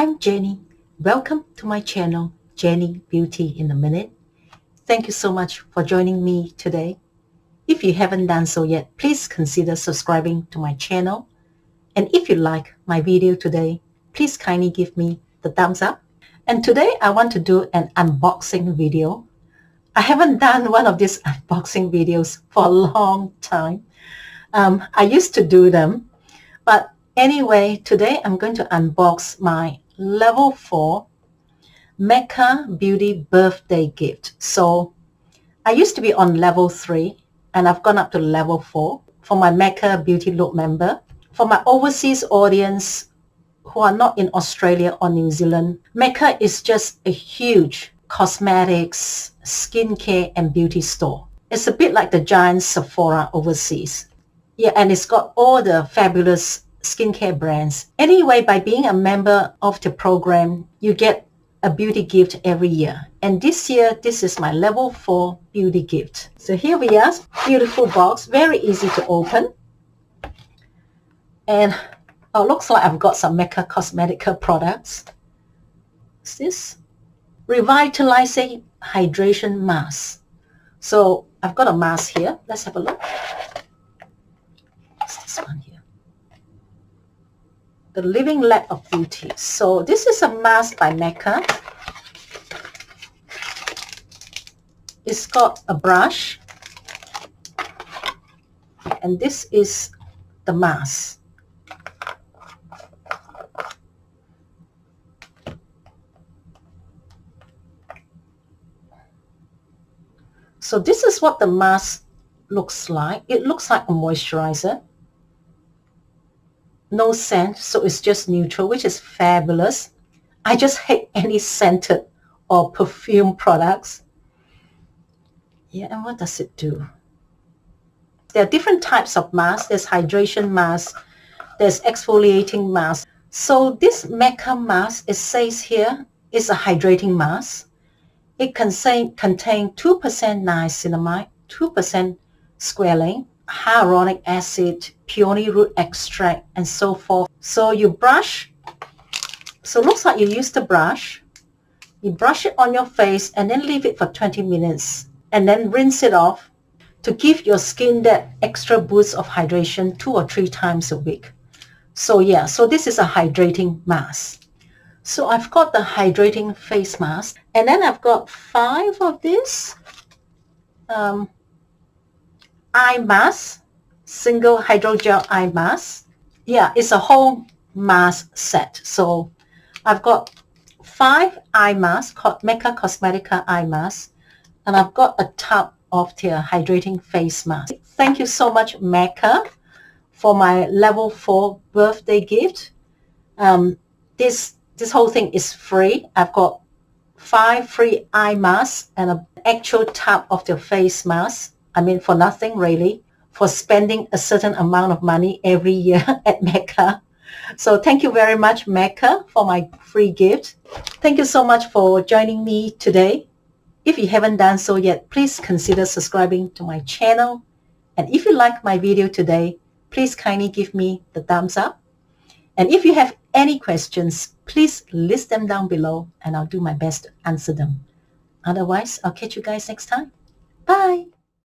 I'm Jenny. Welcome to my channel, Jenny Beauty in a Minute. Thank you so much for joining me today. If you haven't done so yet, please consider subscribing to my channel. And if you like my video today, please kindly give me the thumbs up. And today I want to do an unboxing video. I haven't done one of these unboxing videos for a long time. I used to do them, but anyway, today I'm going to unbox my level 4 Mecca Beauty birthday gift. So I used to be on level 3 and I've gone up to level 4 for my Mecca Beauty Look member. For my overseas audience who are not in Australia or New Zealand, Mecca is just a huge cosmetics, skincare and beauty store. It's a bit like the giant Sephora overseas. Yeah, and it's got all the fabulous skincare brands. Anyway, by being a member of the program, you get a beauty gift every year. And this year, this is my level 4 beauty gift. So here we are, beautiful box, very easy to open. And looks like I've got some Mecca Cosmetica products. What's this? Revitalizing Hydration Mask. So I've got a mask here. Let's have a look. What's this one here? The Living Lab of Beauty. So this is a mask by Mecca. It's got a brush. And this is the mask. So this is what the mask looks like. It looks like a moisturizer. No scent, so it's just neutral, which is fabulous. I just hate any scented or perfume products. Yeah, and what does it do? There are different types of masks. There's hydration mask, there's exfoliating mask. So this Mecca mask, it says here, is a hydrating mask. It contains 2% niacinamide, 2% squalane, hyaluronic acid, peony root extract, and so forth. So you brush. So it looks like you use the brush. You brush it on your face and then leave it for 20 minutes. And then rinse it off to give your skin that extra boost of hydration 2 or 3 times a week. So yeah, so this is a hydrating mask. So I've got the hydrating face mask. And then I've got 5 of this eye mask, single hydrogel eye mask. Yeah, it's a whole mask set. So I've got 5 eye masks called Mecca Cosmetica eye mask. And I've got a tub of their hydrating face mask. Thank you so much, Mecca, for my level 4 birthday gift. This whole thing is free. I've got 5 free eye masks and an actual tub of their face mask. I mean, for nothing really, for spending a certain amount of money every year at Mecca. So thank you very much, Mecca, for my free gift. Thank you so much for joining me today. If you haven't done so yet, please consider subscribing to my channel. And if you like my video today, please kindly give me the thumbs up. And if you have any questions, please list them down below and I'll do my best to answer them. Otherwise, I'll catch you guys next time. Bye!